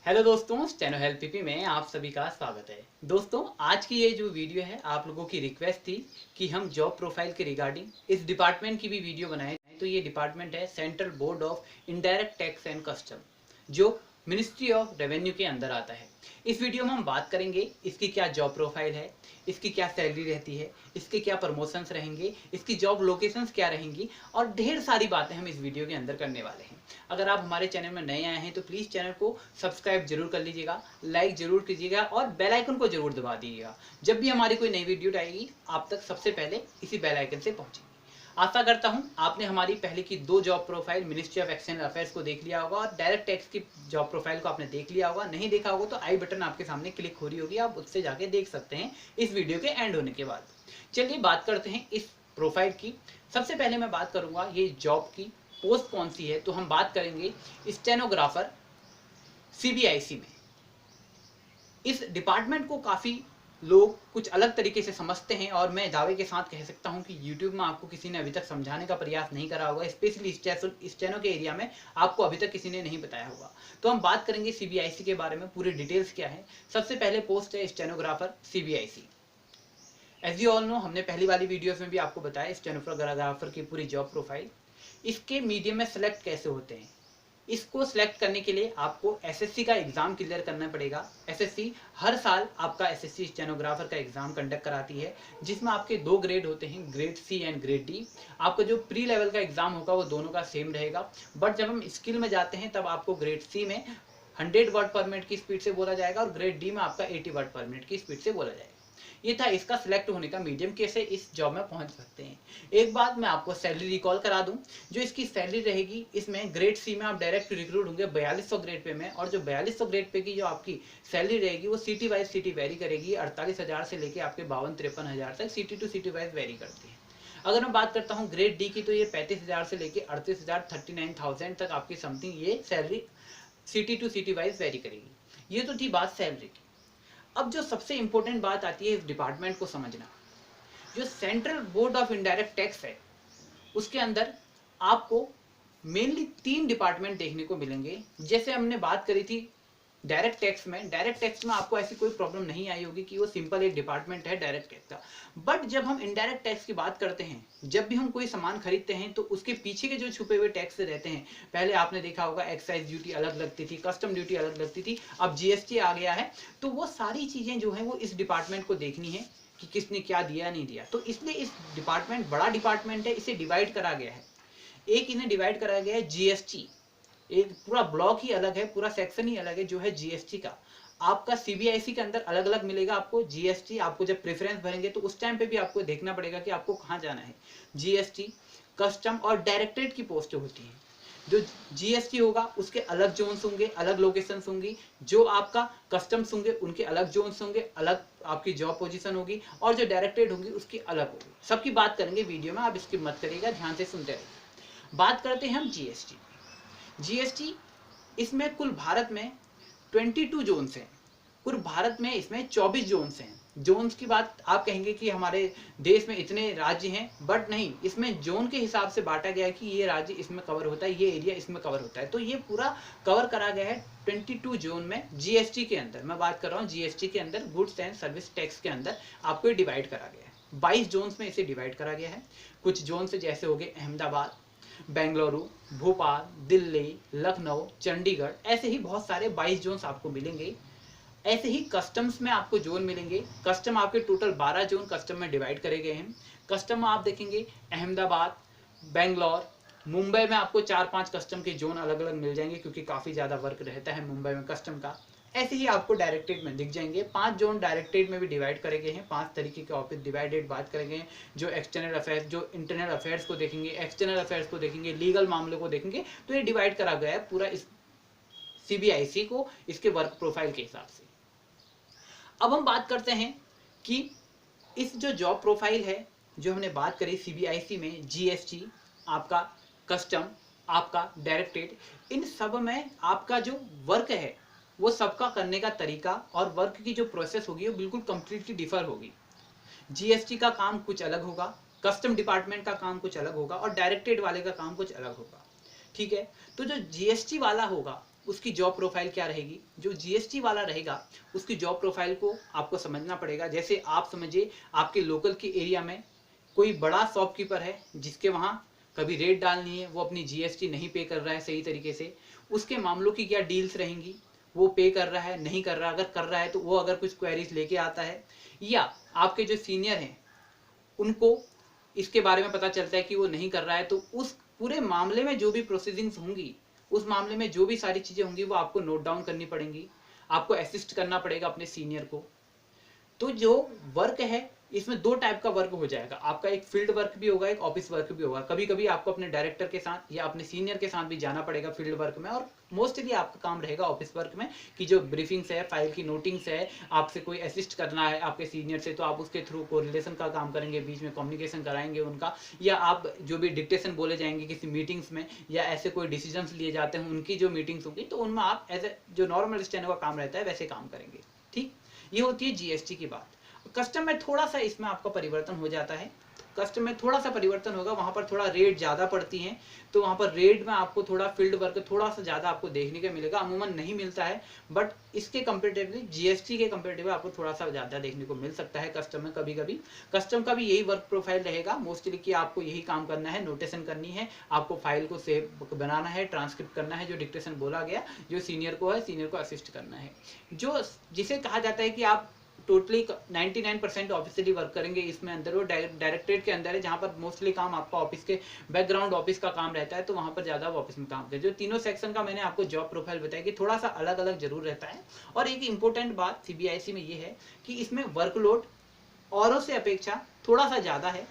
Hello दोस्तों, steno help PP में आप सभी का स्वागत है। दोस्तों, आज की ये जो वीडियो है आप लोगों की रिक्वेस्ट थी कि हम जॉब प्रोफाइल के रिगार्डिंग इस डिपार्टमेंट की भी वीडियो बनाएं। तो ये डिपार्टमेंट है central board of indirect tax and custom, जो मिनिस्ट्री ऑफ रेवेन्यू के अंदर आता है। इस वीडियो में हम बात करेंगे इसकी क्या जॉब प्रोफाइल है, इसकी क्या सैलरी रहती है, इसके क्या प्रमोशंस रहेंगे, इसकी जॉब लोकेशंस क्या रहेंगी और ढेर सारी बातें हम इस वीडियो के अंदर करने वाले हैं। अगर आप हमारे चैनल में नए आए हैं तो प्लीज़ चैनल को सब्सक्राइब जरूर कर लीजिएगा, लाइक जरूर कीजिएगा और बेल आइकन को जरूर दबा दीजिएगा। जब भी हमारी कोई नई वीडियो आएगी आप तक सबसे पहले इसी बेल आइकन से पहुंचेगी। आशा करता हूं आपने हमारी पहले की 2 job profile ministry of external affairs को देख लिया होगा और डायरेक्ट टैक्स की जॉब प्रोफाइल को आपने देख लिया होगा। नहीं देखा होगा तो आई बटन आपके सामने क्लिक हो रही होगी, आप उससे जाके देख सकते हैं इस वीडियो के एंड होने के बाद। चलिए बात करते हैं इस प्रोफाइल की। सबसे पहले मैं बात करूंगा ये जॉब की पोस्ट कौन सी है, तो हम बात करेंगे स्टेनोग्राफर सीबीआईसी में। इस डिपार्टमेंट को काफ़ी लोग कुछ अलग तरीके से समझते हैं और मैं दावे के साथ कह सकता हूं कि YouTube में आपको किसी ने अभी तक समझाने का प्रयास नहीं करा होगा, स्पेशली स्टेनो के एरिया में आपको अभी तक किसी ने नहीं बताया होगा। तो हम बात करेंगे सीबीआईसी के बारे में, पूरी डिटेल्स क्या है। सबसे पहले पोस्ट है stenographer CBIC. As you all know, हमने पहली वाली वीडियोस में भी आपको बताया स्टेनोग्राफर की पूरी जॉब प्रोफाइल। इसके मीडियम में सेलेक्ट कैसे होते हैं, इसको सिलेक्ट करने के लिए आपको एसएससी का एग्जाम क्लियर करना पड़ेगा। एसएससी हर साल आपका एसएससी स्टेनोग्राफर का एग्जाम कंडक्ट कराती है, जिसमें आपके 2 ग्रेड होते हैं, grade C and grade D. आपका जो प्री लेवल का एग्जाम होगा वो दोनों का सेम रहेगा, बट जब हम स्किल में जाते हैं तब आपको ग्रेड सी में 100 वर्ड पर मिनट की स्पीड से बोला जाएगा और ग्रेड डी में आपका 80 वर्ड पर मिनट की स्पीड से बोला जाएगा। ये था इसका सिलेक्ट होने का मीडियम, कैसे इस जॉब में पहुंच सकते हैं। एक बात मैं आपको सैलरी रिकॉल करा दूं, जो इसकी सैलरी रहेगी, इसमें ग्रेड सी में आप डायरेक्ट रिक्रूट होंगे 4200 ग्रेड पे में, और जो 4200 ग्रेड पे की जो आपकी सैलरी रहेगी वो सिटी वाइज सिटी वेरी करेगी। 48,000 से लेके आपके 52-53,000 तक city to city wise vary करती है। अगर मैं बात करता हूँ ग्रेड डी की, तो ये 35,000 से लेके 38,000 39,000 तक आपकी समथिंग ये salary city to city wise vary करेगी। ये तो थी बात सैलरी की। अब जो सबसे इंपॉर्टेंट बात आती है इस डिपार्टमेंट को समझना, जो central board of indirect tax है उसके अंदर आपको मेनली 3 डिपार्टमेंट देखने को मिलेंगे। जैसे हमने बात करी थी डायरेक्ट टैक्स में आपको ऐसी कोई प्रॉब्लम नहीं आई होगी कि वो सिंपल एक डिपार्टमेंट है डायरेक्ट टैक्स का। बट जब हम इनडायरेक्ट टैक्स की बात करते हैं, जब भी हम कोई सामान खरीदते हैं तो उसके पीछे के जो छुपे हुए टैक्स रहते हैं, पहले आपने देखा होगा एक्साइज ड्यूटी अलग लगती थी, कस्टम ड्यूटी अलग लगती थी, अब जीएसटी आ गया है। तो वो सारी चीजें जो है वो इस डिपार्टमेंट को देखनी है कि किसने क्या दिया नहीं दिया। तो इसलिए इस डिपार्टमेंट बड़ा डिपार्टमेंट है, इसे डिवाइड करा गया है। एक इन्हें डिवाइड करा गया है जीएसटी, एक पूरा ब्लॉक ही अलग है, पूरा सेक्शन ही अलग है जो है जीएसटी का। आपका सीबीआईसी के अंदर अलग अलग मिलेगा आपको जीएसटी। आपको जब प्रेफरेंस भरेंगे तो उस टाइम पे भी आपको देखना पड़ेगा कि आपको कहाँ जाना है। जीएसटी, कस्टम और डायरेक्टरेट की पोस्ट होती है। जो जीएसटी होगा उसके अलग जोन्स होंगे, अलग लोकेशंस होंगी। जो आपका कस्टम्स होंगे उनके अलग जोन्स होंगे, अलग आपकी जॉब पोजीशन होगी, और जो डायरेक्टरेट होगी उसकी अलग होगी। सबकी बात करेंगे वीडियो में, आप इसकी मत करिएगा, ध्यान से सुनते रहिए। बात करते हैं हम जीएसटी। जीएसटी इसमें कुल भारत में 22 जोन्स हैं। पूरे भारत में इसमें 24 जोन्स हैं। जोन्स की बात आप कहेंगे कि हमारे देश में इतने राज्य हैं, बट नहीं, इसमें जोन के हिसाब से बांटा गया है कि ये राज्य इसमें कवर होता है, ये एरिया इसमें कवर होता है। तो ये पूरा कवर करा गया है 22 जोन में जीएसटी के अंदर। मैं बात कर रहा हूँ जीएसटी के अंदर, गुड्स एंड सर्विस टैक्स के अंदर आपको ये डिवाइड करा गया है। 22 जोन्स में इसे डिवाइड करा गया है। कुछ जोन से जैसे हो गए अहमदाबाद, बेंगलुरु, भोपाल, दिल्ली, लखनऊ, चंडीगढ़, ऐसे ही बहुत सारे 22 जोन्स आपको मिलेंगे। ऐसे ही कस्टम्स में आपको जोन मिलेंगे। कस्टम आपके टोटल 12 जोन कस्टम में डिवाइड करे गए हैं। कस्टम में आप देखेंगे अहमदाबाद, बेंगलोर, मुंबई में आपको 4-5 कस्टम के जोन अलग अलग मिल जाएंगे, क्योंकि काफ़ी ज़्यादा वर्क रहता है मुंबई में कस्टम का। ऐसे ही आपको डायरेक्टरेट में दिख जाएंगे। 5 जोन डायरेक्टरेट में भी डिवाइड करे गए हैं। 5 तरीके के ऑफिस डिवाइडेड बात करेंगे। जो एक्सटर्नल अफेयर्स, जो इंटरनल अफेयर्स को देखेंगे, एक्सटर्नल अफेयर्स को देखेंगे, लीगल मामलों को देखेंगे, तो ये डिवाइड करा गया है पूरा इस सीबीआईसी को, इसके वर्क प्रोफाइल के हिसाब से। अब हम बात करते हैं कि इस जो जॉब प्रोफाइल है, जो हमने बात करी सीबीआईसी में, जीएसटी, आपका कस्टम, आपका डायरेक्टरेट, इन सब में आपका जो वर्क है वो सबका करने का तरीका और वर्क की जो प्रोसेस होगी वो बिल्कुल कंप्लीटली डिफर होगी। जीएसटी का काम कुछ अलग होगा, कस्टम डिपार्टमेंट का काम कुछ अलग होगा और डायरेक्टरेट वाले का काम कुछ अलग होगा। ठीक है, तो जो जीएसटी वाला होगा उसकी जॉब प्रोफाइल क्या रहेगी। जो जीएसटी वाला रहेगा उसकी जॉब प्रोफाइल को आपको समझना पड़ेगा। जैसे आप समझिए आपके लोकल के एरिया में कोई बड़ा शॉपकीपर है जिसके वहाँ कभी रेट डालनी है, वो अपनी जीएसटी नहीं पे कर रहा है सही तरीके से, उसके मामलों की क्या डील्स रहेंगी, वो पे कर रहा है नहीं कर रहा, अगर कर रहा है तो वो अगर कुछ क्वेरीज लेके आता है, या आपके जो सीनियर हैं उनको इसके बारे में पता चलता है कि वो नहीं कर रहा है, तो उस पूरे मामले में जो भी प्रोसीडिंग्स होंगी, उस मामले में जो भी सारी चीजें होंगी वो आपको नोट डाउन करनी पड़ेंगी, आपको असिस्ट करना पड़ेगा अपने सीनियर को। तो जो वर्क है इसमें दो टाइप का वर्क हो जाएगा, आपका एक फील्ड वर्क भी होगा, एक ऑफिस वर्क भी होगा। कभी कभी आपको अपने डायरेक्टर के साथ या अपने सीनियर के साथ भी जाना पड़ेगा फील्ड वर्क में, और मोस्टली आपका काम रहेगा ऑफिस वर्क में कि जो ब्रीफिंग्स है, फाइल की नोटिंग्स है, आपसे कोई असिस्ट करना है आपके सीनियर से तो आप उसके थ्रू कोरिलेशन का काम करेंगे, बीच में कम्युनिकेशन कराएंगे उनका, या आप जो भी डिक्टेशन बोले जाएंगे किसी मीटिंग्स में, या ऐसे कोई डिसीजंस लिए जाते हैं उनकी जो मीटिंग्स होगी, तो उनमें आप एज ए जो नॉर्मल स्टैंडो का काम रहता है वैसे काम करेंगे। ठीक, ये होती है जीएसटी की बात। कस्टम में थोड़ा सा इसमें आपका परिवर्तन हो जाता है, कस्टम में थोड़ा सा परिवर्तन होगा, वहां पर थोड़ा रेट ज्यादा पड़ती हैं, तो वहां पर रेट में आपको थोड़ा फील्ड वर्क थोड़ा सा ज्यादा आपको देखने को मिलेगा, अमूमन नहीं मिलता है, बट इसके कंपेरेटिवली जीएसटी के कंपेरेटिव आपको थोड़ा सा ज्यादा देखने को मिल सकता है कस्टम में। कभी कभी कस्टम का भी यही वर्क प्रोफाइल रहेगा मोस्टली कि आपको यही काम करना है, नोटेशन करनी है, आपको फाइल को सेव बनाना है, ट्रांसक्रिप्ट करना है, जो डिक्टेशन बोला गया जो सीनियर को है, सीनियर को असिस्ट करना है, जो जिसे कहा जाता है कि आप टोटली 99% ऑफिशियली वर्क करेंगे इसमें अंदर, वो डायरेक्टरेट के अंदर है, जहाँ पर मोस्टली काम आपका ऑफिस के बैकग्राउंड ऑफिस का काम रहता है, तो वहाँ पर ज़्यादा ऑफिस में काम करें। जो तीनों सेक्शन का मैंने आपको जॉब प्रोफाइल बताया कि थोड़ा सा अलग अलग जरूर रहता है। और एक इंपॉर्टेंट बात सीबीआईसी में ये है कि इसमें वर्कलोड औरों से अपेक्षा थोड़ा सा ज़्यादा है,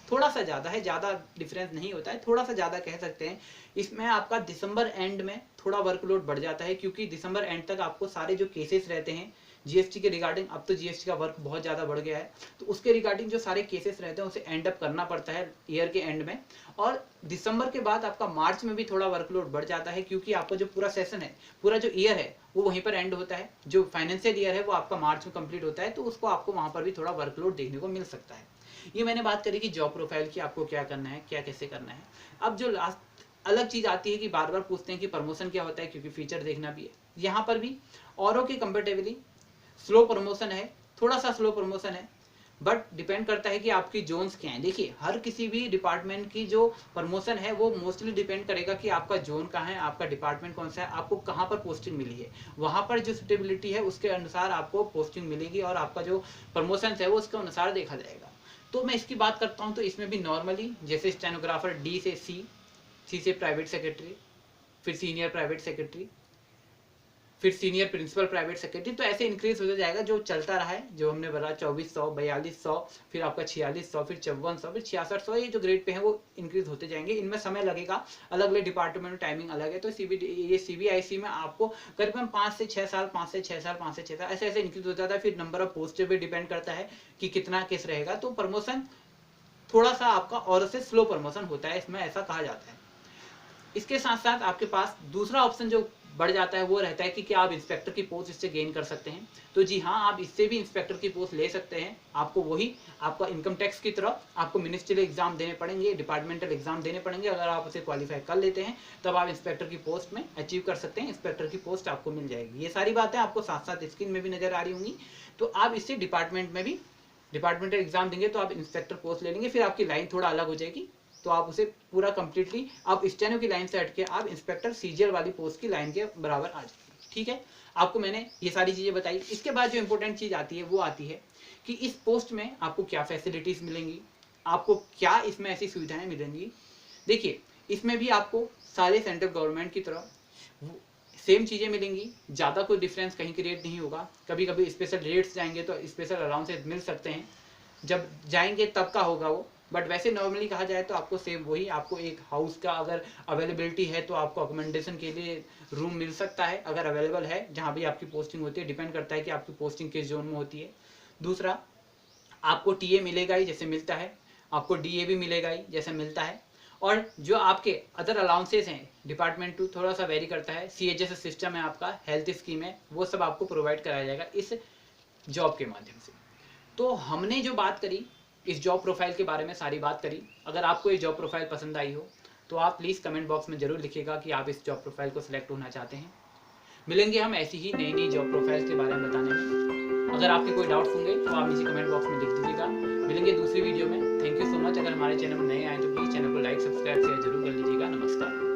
थोड़ा सा ज़्यादा है, ज़्यादा डिफरेंस नहीं होता है, थोड़ा सा ज़्यादा कह सकते हैं। इसमें आपका दिसंबर एंड में थोड़ा वर्कलोड बढ़ जाता है, क्योंकि दिसंबर एंड तक आपको सारे जो केसेस रहते हैं जीएसटी के रिगार्डिंग, अब तो जीएसटी का वर्क बहुत ज़्यादा बढ़ गया है, तो उसके रिगार्डिंग जो सारे केसेस रहते हैं उसे एंड अप करना पड़ता है ईयर के एंड में। और दिसंबर के बाद आपका मार्च में भी थोड़ा वर्कलोड बढ़ जाता है, क्योंकि आपका जो पूरा सेशन है, पूरा जो ईयर है वो वहीं पर एंड होता है, जो फाइनेंशियल ईयर है वो आपका मार्च में कंप्लीट होता है, तो उसको आपको वहाँ पर भी थोड़ा वर्कलोड देखने को मिल सकता है। ये मैंने बात करी कि जॉब प्रोफाइल की आपको क्या करना है, क्या कैसे करना है। अब जो लास्ट अलग चीज आती है कि बार बार पूछते हैं कि प्रमोशन क्या होता है, क्योंकि फीचर देखना भी है। यहाँ पर भी औरों के कंपेरेटिवली स्लो प्रमोशन है, थोड़ा सा स्लो प्रमोशन है, बट डिपेंड करता है कि आपकी जोन्स क्या है। देखिए हर किसी भी डिपार्टमेंट की जो प्रमोशन है वो मोस्टली डिपेंड करेगा कि आपका जोन कहाँ है, आपका डिपार्टमेंट कौन सा है, आपको कहाँ पर पोस्टिंग मिली है, वहाँ पर जो सुटेबिलिटी है उसके अनुसार आपको पोस्टिंग मिलेगी, और आपका जो प्रमोशन है वो उसके अनुसार देखा जाएगा। तो मैं इसकी बात करता हूँ, तो इसमें भी नॉर्मली जैसे स्टेनोग्राफर डी से सी से प्राइवेट सेक्रेटरी, फिर सीनियर प्राइवेट सेक्रेटरी, फिर सीनियर प्रिंसिपल प्राइवेट सेक्रेटरी, तो ऐसे इंक्रीज होता जाएगा। जो चलता रहा है, जो हमने बोला 2400, 4200, फिर आपका 4600, फिर 5400, फिर 6600, ये जो ग्रेड पे है वो इंक्रीज होते जाएंगे। इनमें समय लगेगा, अलग अलग डिपार्टमेंट में टाइमिंग अलग है। तो ये सीबीआईसी में आपको करीबन 5 से 6 साल, 5 से 6 साल, 5 से 6 साल ऐसे ऐसे इंक्रीज हो जाता है। फिर नंबर ऑफ पोस्ट पे डिपेंड करता है कि कितना केस रहेगा। तो प्रमोशन थोड़ा सा आपका और से स्लो प्रमोशन होता है, इसमें ऐसा कहा जाता है। इसके साथ साथ आपके पास दूसरा ऑप्शन जो बढ़ जाता है वो रहता है कि क्या आप इंस्पेक्टर की पोस्ट इससे गेन कर सकते हैं। तो जी हाँ, आप इससे भी इंस्पेक्टर की पोस्ट ले सकते हैं। आपको वही आपका इनकम टैक्स की तरह आपको मिनिस्ट्रियल एग्जाम देने पड़ेंगे, डिपार्टमेंटल एग्जाम देने पड़ेंगे। अगर आप उसे क्वालिफाई कर लेते हैं तब आप इंस्पेक्टर की पोस्ट में अचीव कर सकते हैं, इंस्पेक्टर की पोस्ट आपको मिल जाएगी। ये सारी बातें आपको साथ साथ स्क्रीन में भी नजर आ रही होंगी। तो आप इससे डिपार्टमेंट में भी डिपार्टमेंटल एग्जाम देंगे तो आप इंस्पेक्टर पोस्ट ले लेंगे, फिर आपकी लाइन थोड़ा अलग हो जाएगी। तो आप उसे पूरा कंप्लीटली आप स्टेनो की लाइन से हट के आप इंस्पेक्टर सीजीएल वाली पोस्ट की लाइन के बराबर आ जाएंगे। ठीक है, आपको मैंने ये सारी चीजें बताई। इसके बाद जो इंपॉर्टेंट चीज आती है वो आती है कि इस पोस्ट में आपको क्या फैसिलिटीज मिलेंगी, आपको क्या इसमें ऐसी सुविधाएं मिलेंगी। देखिए इसमें भी आपको सारे सेंट्रल गवर्नमेंट की तरह सेम चीजें मिलेंगी, ज्यादा कोई डिफरेंस कहीं की रेट नहीं होगा। कभी कभी स्पेशल रेट्स जाएंगे तो स्पेशल अलाउंसेस मिल सकते हैं, जब जाएंगे तब का होगा वो। बट वैसे नॉर्मली कहा जाए तो आपको सेम वही, आपको एक हाउस का अगर अवेलेबिलिटी है तो आपको अकोमोडेशन के लिए रूम मिल सकता है अगर अवेलेबल है, जहाँ भी आपकी पोस्टिंग होती है। डिपेंड करता है कि आपकी पोस्टिंग किस जोन में होती है। दूसरा, आपको टीए मिलेगा ही जैसे मिलता है, आपको डीए भी मिलेगा ही जैसे मिलता है। और जो आपके अदर अलाउंसेस हैं डिपार्टमेंट टू थोड़ा सा वेरी करता है, सीएचएस सिस्टम है आपका, हेल्थ स्कीम है, वो सब आपको प्रोवाइड कराया जाएगा इस जॉब के माध्यम से। तो हमने जो बात करी इस जॉब प्रोफाइल के बारे में सारी बात करी। अगर आपको ये जॉब प्रोफाइल पसंद आई हो तो आप प्लीज़ कमेंट बॉक्स में जरूर लिखिएगा कि आप इस जॉब प्रोफाइल को सिलेक्ट होना चाहते हैं। मिलेंगे हम ऐसी ही नई नई जॉब प्रोफाइल्स के बारे में बताने में। अगर आपके कोई डाउट्स होंगे तो आप नीचे कमेंट बॉक्स में लिख दीजिएगा। मिलेंगे दूसरी वीडियो में। Thank you so much. अगर हमारे चैनल में नए आए तो प्लीज़ चैनल को लाइक, सब्सक्राइब, शेयर जरूर कर लीजिएगा। नमस्कार।